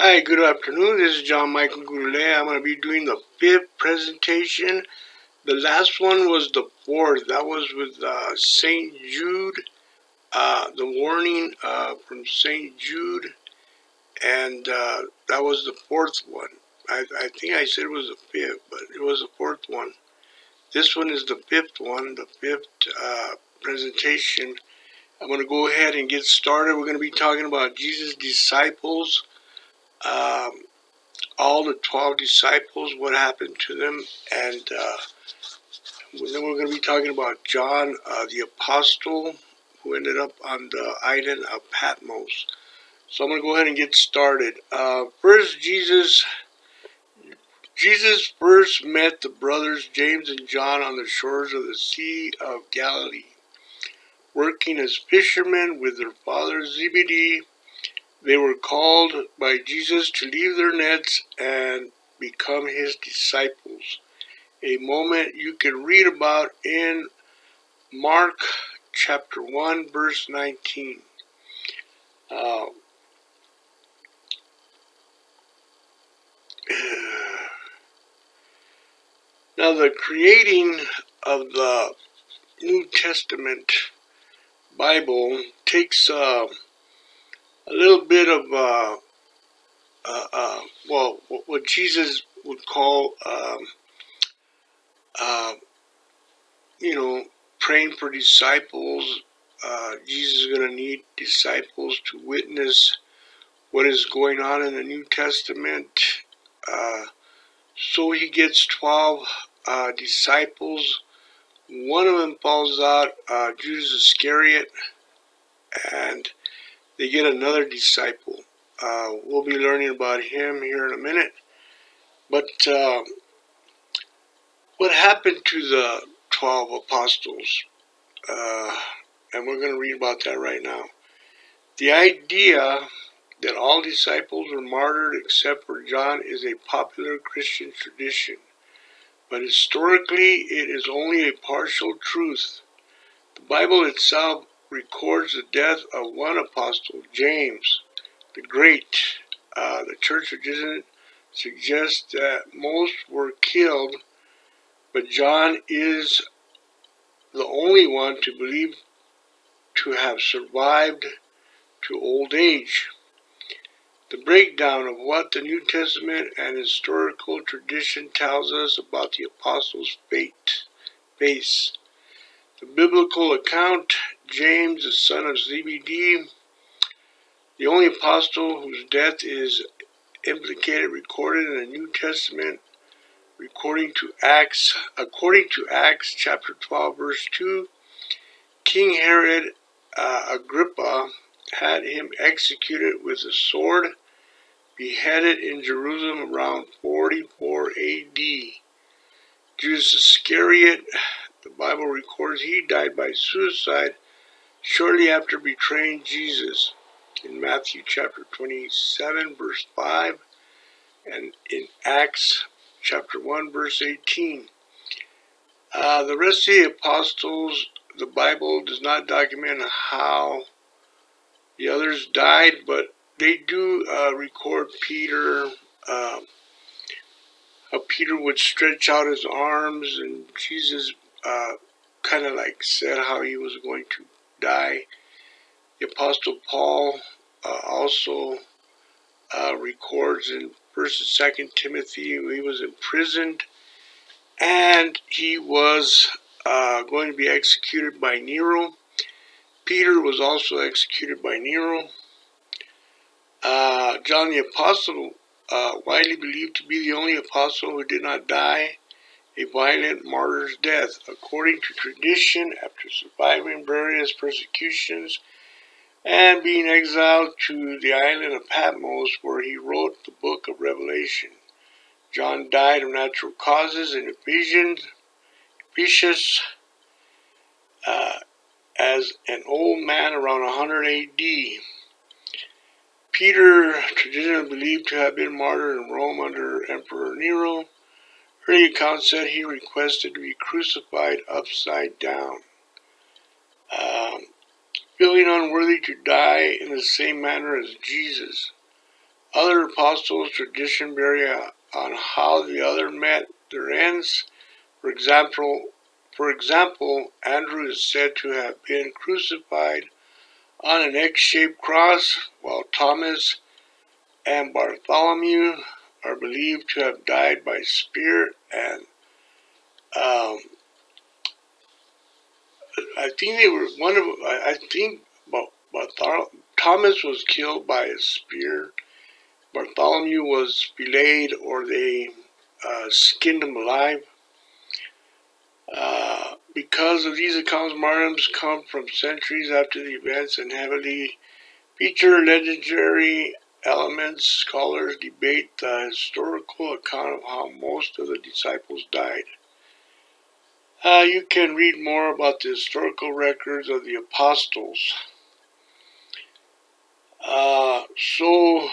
Hi, good afternoon. This is John Michael Goulet. I'm going to be doing the 5th presentation. The last one was the 4th. That was with St. Jude, the warning from St. Jude, and that was the 4th one. I think I said it was the 5th, but it was the 4th one. This one is the 5th one, the 5th presentation. I'm going to go ahead and get started. We're going to be talking about Jesus' disciples. All the 12 disciples, what happened to them, and then we're going to be talking about John, the apostle, who ended up on the island of Patmos. So I'm going to go ahead and get started. First, Jesus first met the brothers James and John on the shores of the Sea of Galilee, working as fishermen with their father Zebedee. They were called by Jesus to leave their nets and become his disciples. A moment you can read about in Mark chapter 1 verse 19. Now the creating of the New Testament Bible takes a little bit of what Jesus would call praying for disciples. Jesus is going to need disciples to witness what is going on in the New Testament. So he gets 12 disciples. One of them falls out, Judas Iscariot, and they get another disciple. We'll be learning about him here in a minute. But what happened to the 12 apostles? And we're going to read about that right now. The idea that all disciples were martyred except for John is a popular Christian tradition, but historically it is only a partial truth. The Bible itself records the death of one apostle, James the Great. The Church of Jesus suggests that most were killed, but John is the only one to believe to have survived to old age. The breakdown of what the New Testament and historical tradition tells us about the apostles' fate. The biblical account, James, the son of Zebedee, the only apostle whose death is implicated, recorded in the New Testament, according to Acts chapter 12, verse 2, King Herod Agrippa had him executed with a sword, beheaded in Jerusalem around 44 A.D. Judas Iscariot, the Bible records he died by suicide shortly after betraying Jesus in Matthew chapter 27, verse 5, and in Acts chapter 1, verse 18. The rest of the apostles, the Bible does not document how the others died, but they do record Peter. How Peter would stretch out his arms, and Jesus kind of like said how he was going to die. The Apostle Paul also records in 1st and 2nd Timothy he was imprisoned, and he was going to be executed by Nero. Peter was also executed by Nero. John the Apostle, widely believed to be the only apostle who did not die a violent martyr's death. According to tradition, after surviving various persecutions and being exiled to the island of Patmos, where he wrote the book of Revelation, John died of natural causes in Ephesus as an old man around 100 A.D. Peter, traditionally believed to have been martyred in Rome under Emperor Nero. Early accounts said he requested to be crucified upside down, feeling unworthy to die in the same manner as Jesus. other apostles, tradition vary on how the other met their ends. For example, Andrew is said to have been crucified on an X-shaped cross, while Thomas and Bartholomew are believed to have died by spear, and I think they were one of. I think Thomas was killed by a spear. Bartholomew was filleted, or they skinned him alive. Because of these accounts, martyrdoms come from centuries after the events and heavily feature legendary elements. Scholars debate the historical account of how most of the disciples died. You can read more about the historical records of the apostles. So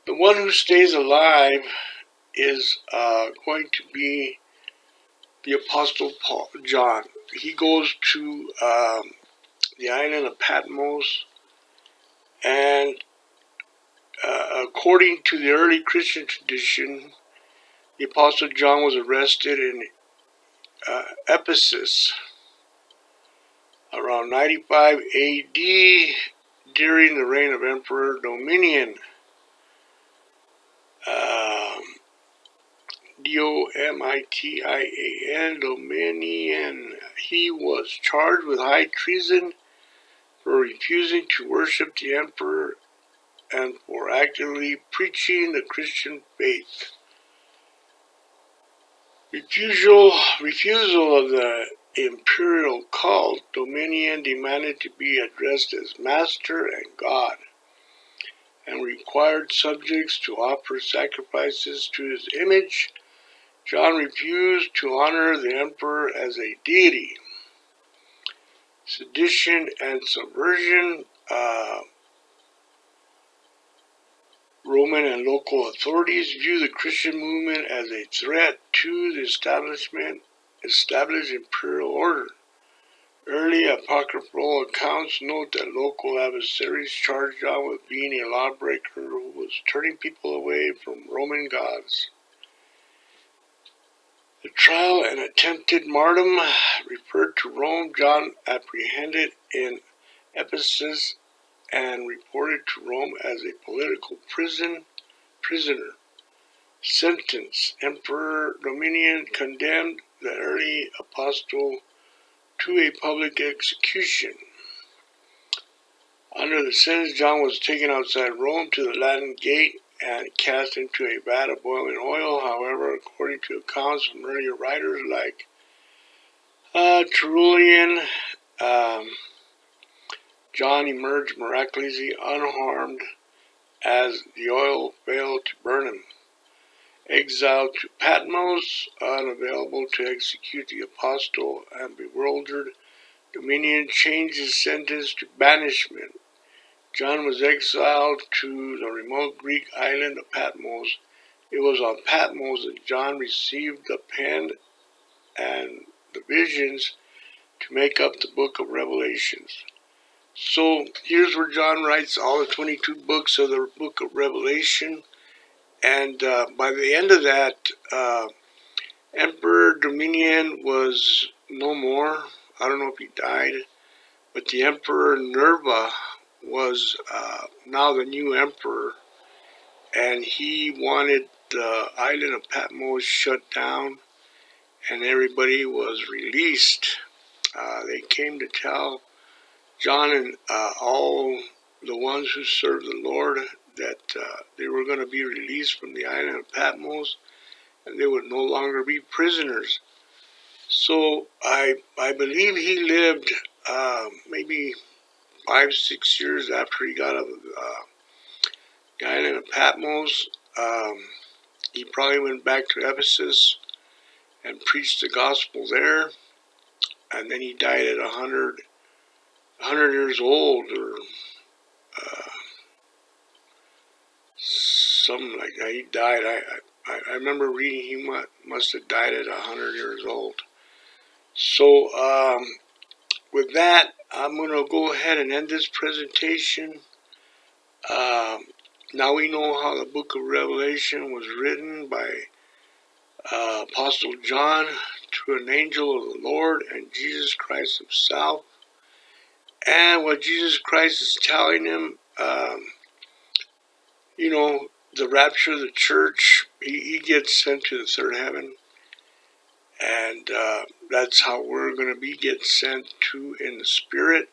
the one who stays alive is going to be the Apostle John. He goes to the island of Patmos, and according to the early Christian tradition, the Apostle John was arrested in Ephesus around 95 AD during the reign of Emperor Domitian. Domitian, Domitian. He was charged with high treason for refusing to worship the emperor and for actively preaching the Christian faith. Refusal of the imperial cult, Domitian demanded to be addressed as Master and God, and required subjects to offer sacrifices to his image. John refused to honor the emperor as a deity. Sedition and subversion. Roman and local authorities view the Christian movement as a threat to the established imperial order. Early apocryphal accounts note that local adversaries charged John with being a lawbreaker who was turning people away from Roman gods. The trial and attempted martyrdom referred to Rome. John apprehended in Ephesus and reported to Rome as a political prisoner. Sentence. Emperor Domitian condemned the early apostle to a public execution. Under the sentence, John was taken outside Rome to the Latin Gate and cast into a vat of boiling oil. However, according to accounts from earlier writers like Tertullian, John emerged miraculously unharmed as the oil failed to burn him. Exiled to Patmos, unavailable to execute the apostle, and bewildered, Domitian changed his sentence to banishment. John was exiled to the remote Greek island of Patmos. It was on Patmos that John received the pen and the visions to make up the book of Revelations. So here's where John writes all the 22 books of the book of Revelation. And by the end of that, Emperor Domitian was no more. I don't know if he died, but the Emperor Nerva was now the new emperor, and he wanted the island of Patmos shut down, and everybody was released. They came to tell John and all the ones who served the Lord that they were going to be released from the island of Patmos, and they would no longer be prisoners. So I believe he lived maybe 5-6 years after he got out of the island of Patmos. He probably went back to Ephesus and preached the gospel there, and then he died at 100 years old, or something like that. He died. I remember reading he must have died at 100 years old. So with that, I'm going to go ahead and end this presentation. Now we know how the book of Revelation was written by Apostle John to an angel of the Lord and Jesus Christ himself. And what Jesus Christ is telling him, the rapture of the church, he gets sent to the third heaven. And that's how we're going to be get sent to in the spirit.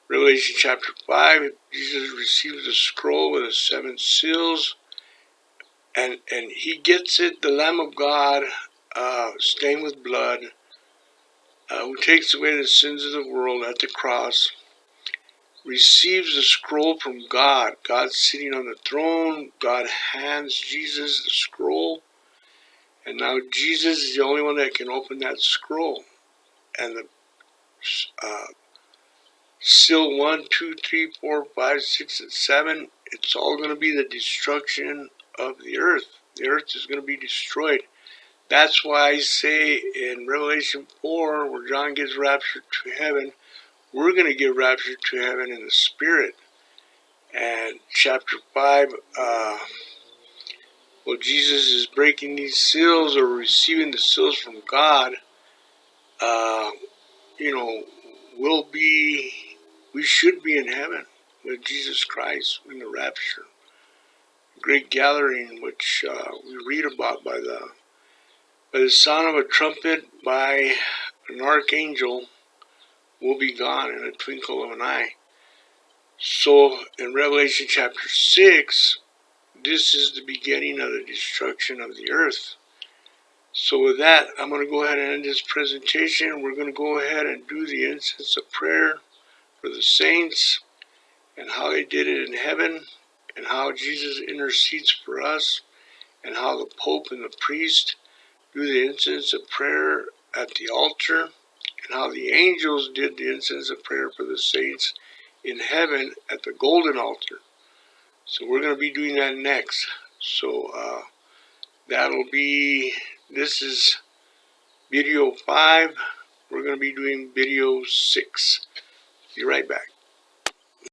Revelation chapter 5, Jesus receives a scroll with the 7 seals. And he gets it, the Lamb of God, stained with blood, who takes away the sins of the world at the cross, receives the scroll from God. God's sitting on the throne. God hands Jesus the scroll. And now Jesus is the only one that can open that scroll. And the seal 1, 2, 3, 4, 5, 6, and 7, it's all going to be the destruction of the earth. The earth is going to be destroyed. That's why I say in Revelation 4, where John gets raptured to heaven, we're going to get raptured to heaven in the spirit. And chapter 5, Jesus is breaking these seals or receiving the seals from God. We should be in heaven with Jesus Christ in the rapture. Great gathering, which we read about by the sound of a trumpet, by an archangel, will be gone in a twinkle of an eye. So in Revelation chapter 6, this is the beginning of the destruction of the earth. So with that, I'm going to go ahead and end this presentation. We're going to go ahead and do the incense of prayer for the saints and how they did it in heaven and how Jesus intercedes for us and how the Pope and the priest do the incense of prayer at the altar and how the angels did the incense of prayer for the saints in heaven at the golden altar. So we're going to be doing that next. So this is video 5. We're going to be doing video 6. Be right back.